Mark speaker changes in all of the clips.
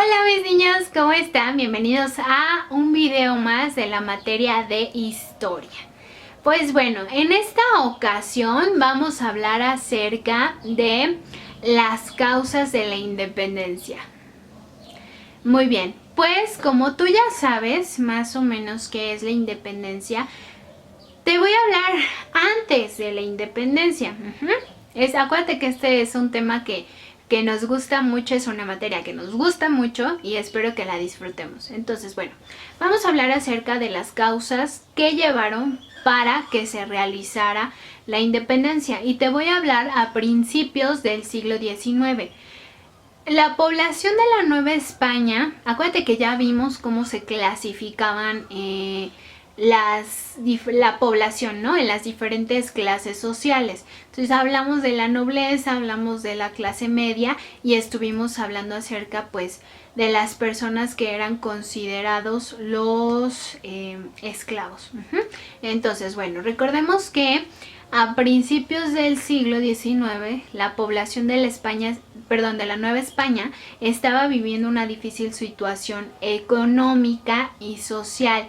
Speaker 1: Hola mis niños, ¿cómo están? Bienvenidos a un video más de la materia de historia. Pues bueno, en esta ocasión vamos a hablar acerca de las causas de la independencia. Muy bien, pues como tú ya sabes más o menos qué es la independencia, te voy a hablar antes de la independencia. Acuérdate que este es un tema que nos gusta mucho, es una materia que nos gusta mucho y espero que la disfrutemos. Entonces, bueno, vamos a hablar acerca de las causas que llevaron para que se realizara la independencia y te voy a hablar a principios del siglo XIX. La población de la Nueva España, acuérdate que ya vimos cómo se clasificaban la población, ¿no? En las diferentes clases sociales. Entonces hablamos de la nobleza, hablamos de la clase media y estuvimos hablando acerca pues de las personas que eran considerados los esclavos. Entonces, bueno, recordemos que a principios del siglo XIX la población de la Nueva España estaba viviendo una difícil situación económica y social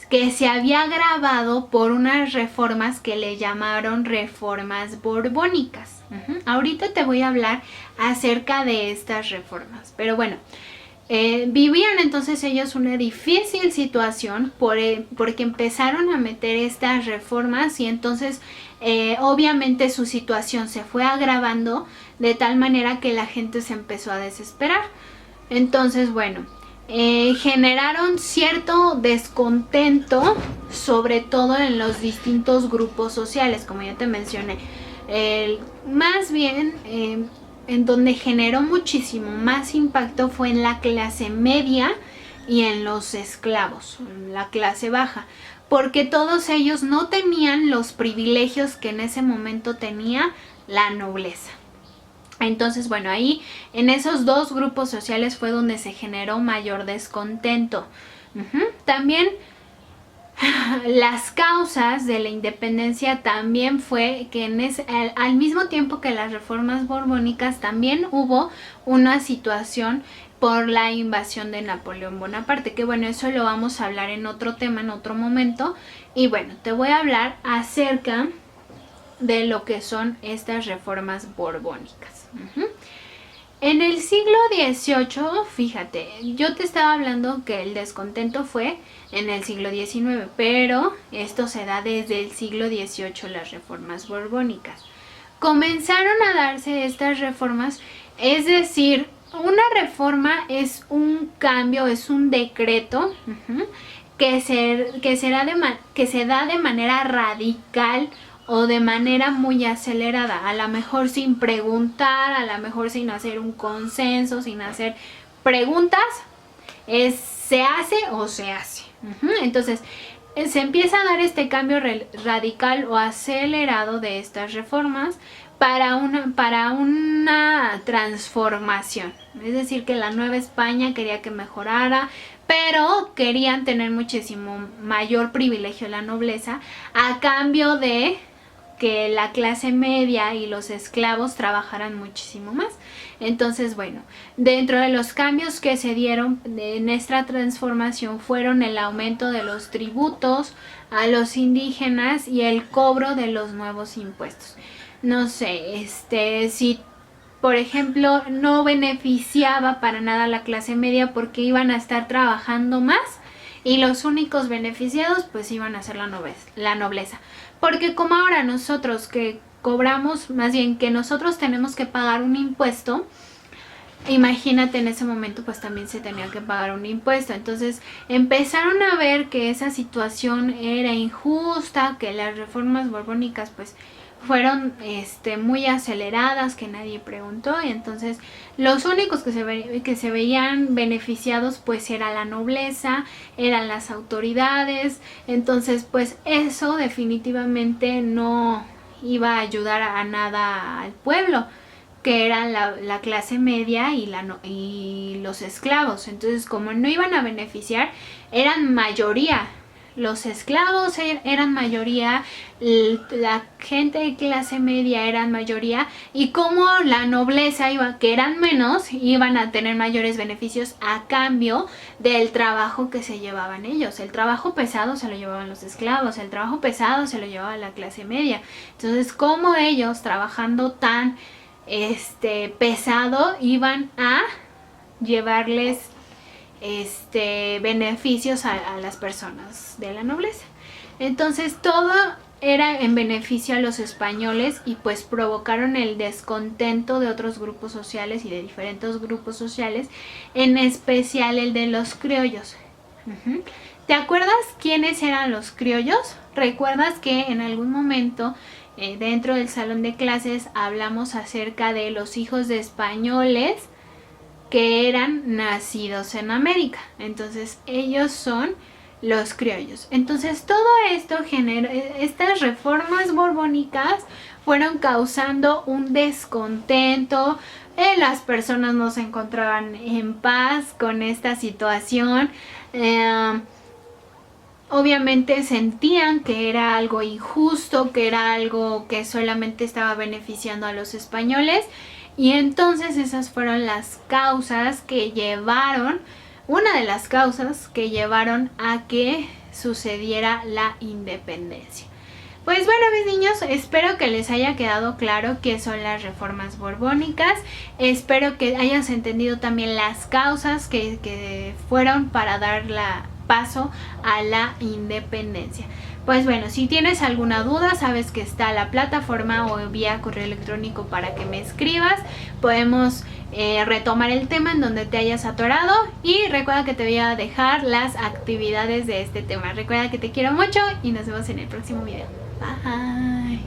Speaker 1: que se había agravado por unas reformas que le llamaron reformas borbónicas. Ahorita te voy a hablar acerca de estas reformas, pero bueno, vivían entonces ellos una difícil situación porque empezaron a meter estas reformas y entonces obviamente su situación se fue agravando de tal manera que la gente se empezó a desesperar. Entonces, bueno, generaron cierto descontento, sobre todo en los distintos grupos sociales, como ya te mencioné. Más bien, en donde generó muchísimo más impacto fue en la clase media y en los esclavos, la clase baja, porque todos ellos no tenían los privilegios que en ese momento tenía la nobleza. Entonces, bueno, ahí en esos dos grupos sociales fue donde se generó mayor descontento. También las causas de la independencia también fue que al mismo tiempo que las reformas borbónicas también hubo una situación por la invasión de Napoleón Bonaparte, que bueno, eso lo vamos a hablar en otro tema, en otro momento. Y bueno, te voy a hablar acerca de lo que son estas reformas borbónicas. En el siglo XVIII, fíjate, yo te estaba hablando que el descontento fue en el siglo XIX, pero esto se da desde el siglo XVIII, las reformas borbónicas. Comenzaron a darse estas reformas, es decir, una reforma es un cambio, es un decreto que se da de manera radical o de manera muy acelerada, a lo mejor sin preguntar, a lo mejor sin hacer un consenso, sin hacer preguntas, se hace o se hace. Entonces, se empieza a dar este cambio radical o acelerado de estas reformas para una transformación. Es decir, que la Nueva España quería que mejorara, pero querían tener muchísimo mayor privilegio la nobleza a cambio de que la clase media y los esclavos trabajaran muchísimo más. Entonces, bueno, dentro de los cambios que se dieron en esta transformación fueron el aumento de los tributos a los indígenas y el cobro de los nuevos impuestos. No sé, si por ejemplo no beneficiaba para nada a la clase media porque iban a estar trabajando más y los únicos beneficiados pues iban a ser la nobleza. Porque como ahora nosotros que cobramos, más bien que nosotros tenemos que pagar un impuesto, imagínate en ese momento pues también se tenía que pagar un impuesto. Entonces empezaron a ver que esa situación era injusta, que las reformas borbónicas pues fueron muy aceleradas, que nadie preguntó, y entonces los únicos que se veían beneficiados pues era la nobleza, eran las autoridades. Entonces pues eso definitivamente no iba a ayudar a nada al pueblo, que eran la clase media y los esclavos. Entonces, como no iban a beneficiar, eran mayoría los esclavos eran mayoría, la gente de clase media eran mayoría, y como la nobleza, que eran menos, iban a tener mayores beneficios a cambio del trabajo que se llevaban ellos. El trabajo pesado se lo llevaban los esclavos, el trabajo pesado se lo llevaba la clase media. Entonces, como ellos, trabajando tan pesado, iban a llevarles beneficios a las personas de la nobleza. Entonces todo era en beneficio a los españoles, y pues provocaron el descontento de otros grupos sociales y de diferentes grupos sociales, en especial el de los criollos. ¿Te acuerdas quiénes eran los criollos? ¿Recuerdas que en algún momento dentro del salón de clases hablamos acerca de los hijos de españoles que eran nacidos en América? Entonces ellos son los criollos. Entonces todo esto generó, estas reformas borbónicas fueron causando un descontento. Las personas no se encontraban en paz con esta situación. Obviamente sentían que era algo injusto, que era algo que solamente estaba beneficiando a los españoles. Y entonces esas fueron las causas que llevaron, una de las causas que llevaron a que sucediera la independencia. Pues bueno, mis niños, espero que les haya quedado claro qué son las reformas borbónicas. Espero que hayas entendido también las causas que fueron para dar paso a la independencia. Pues bueno, si tienes alguna duda, sabes que está la plataforma o vía correo electrónico para que me escribas. Podemos retomar el tema en donde te hayas atorado, y recuerda que te voy a dejar las actividades de este tema. Recuerda que te quiero mucho y nos vemos en el próximo video. Bye.